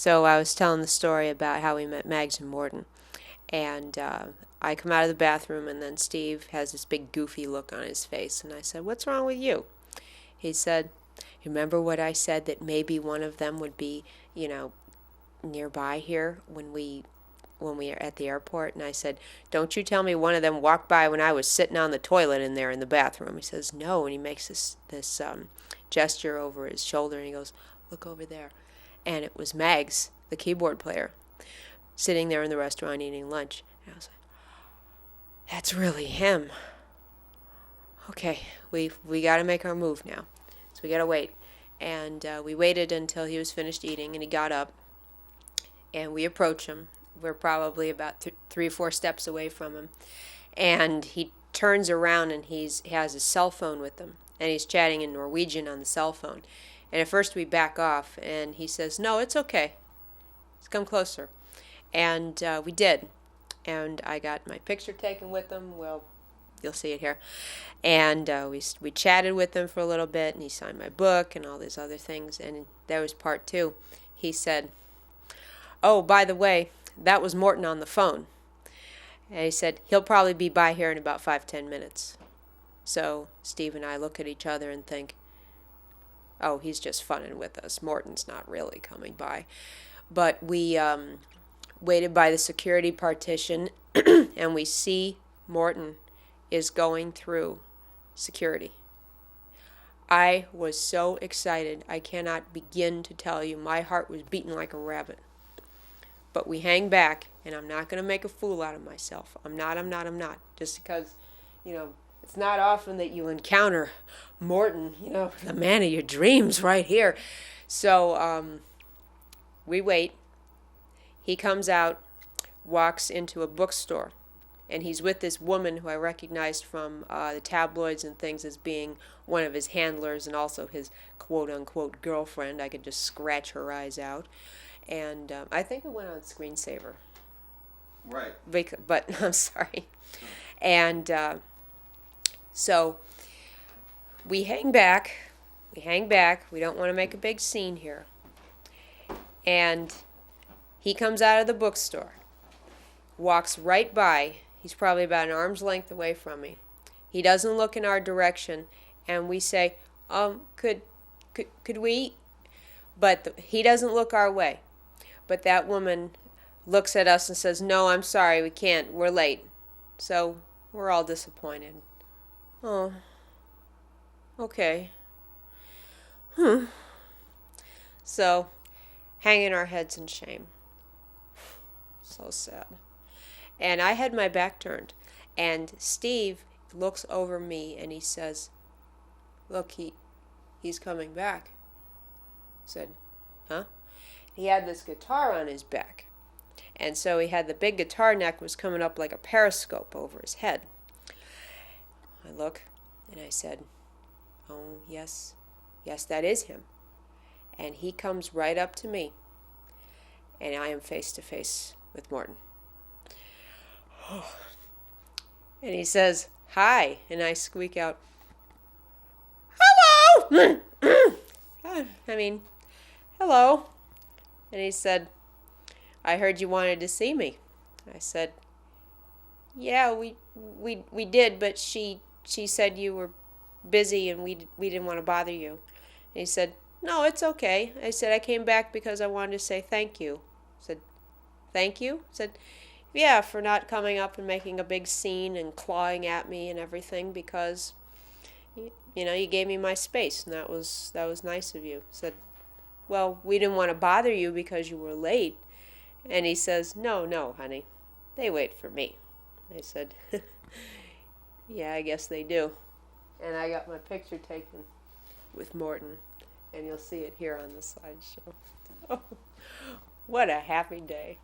So I was telling the story about how we met Mags and Morton. And I come out of the bathroom, and then Steve has this big goofy look on his face. And I said, "What's wrong with you?" He said, "Remember what I said, that maybe one of them would be, nearby here when we are at the airport?" And I said, "Don't you tell me one of them walked by when I was sitting on the toilet in there in the bathroom." He says, "No," and he makes this gesture over his shoulder, and he goes, "Look over there." And it was Mags, the keyboard player, sitting there in the restaurant eating lunch. And I was like, "That's really him. Okay, we got to make our move now. So we got to wait." And we waited until he was finished eating, and he got up, and we approach him. We're probably about 3 or 4 steps away from him. And he turns around, and he has his cell phone with him, and he's chatting in Norwegian on the cell phone. And at first we back off, and he says, "No, it's okay. Let's come closer." And we did. And I got my picture taken with him. Well, you'll see it here. And we chatted with him for a little bit, and he signed my book and all these other things. And that was part 2. He said, "Oh, by the way, that was Morton on the phone." And he said, "He'll probably be by here in about 5-10 minutes. So Steve and I look at each other and think, "Oh, he's just funning with us. Morton's not really coming by." But we waited by the security partition, and we see Morton is going through security. I was so excited. I cannot begin to tell you. My heart was beating like a rabbit. But we hang back, and I'm not going to make a fool out of myself. I'm not. Just because, it's not often that you encounter Morton, the man of your dreams right here. So we wait. He comes out, walks into a bookstore, and he's with this woman who I recognized from the tabloids and things as being one of his handlers and also his quote-unquote girlfriend. I could just scratch her eyes out. And I think it went on screensaver. Right. But I'm sorry. And so we hang back. We don't want to make a big scene here. And he comes out of the bookstore, walks right by. He's probably about an arm's length away from me. He doesn't look in our direction, and we say, could we? But he doesn't look our way. But that woman looks at us and says, "No, I'm sorry, we can't. We're late." So we're all disappointed. Oh, okay. So, hanging our heads in shame. So sad. And I had my back turned. And Steve looks over me and he says, "Look, he's coming back." I said, "Huh?" He had this guitar on his back. And so he had the big guitar neck was coming up like a periscope over his head. I look and I said, "Oh, yes, that is him." And he comes right up to me. And I am face to face with Morton. And he says, "Hi." And I squeak out, "Hello!" Hello. And he said, "I heard you wanted to see me." I said, "Yeah, we did, but she said you were busy and we didn't want to bother you." And he said, "No, it's okay." I said, "I came back because I wanted to say thank you." I said, "Thank you?" I said, "Yeah, for not coming up and making a big scene and clawing at me and everything, because you gave me my space, and that was nice of you." I said, "Well, we didn't want to bother you because you were late." And he says, No, honey. They wait for me." I said, "Yeah, I guess they do." And I got my picture taken with Morton, and you'll see it here on the slideshow. Oh, what a happy day.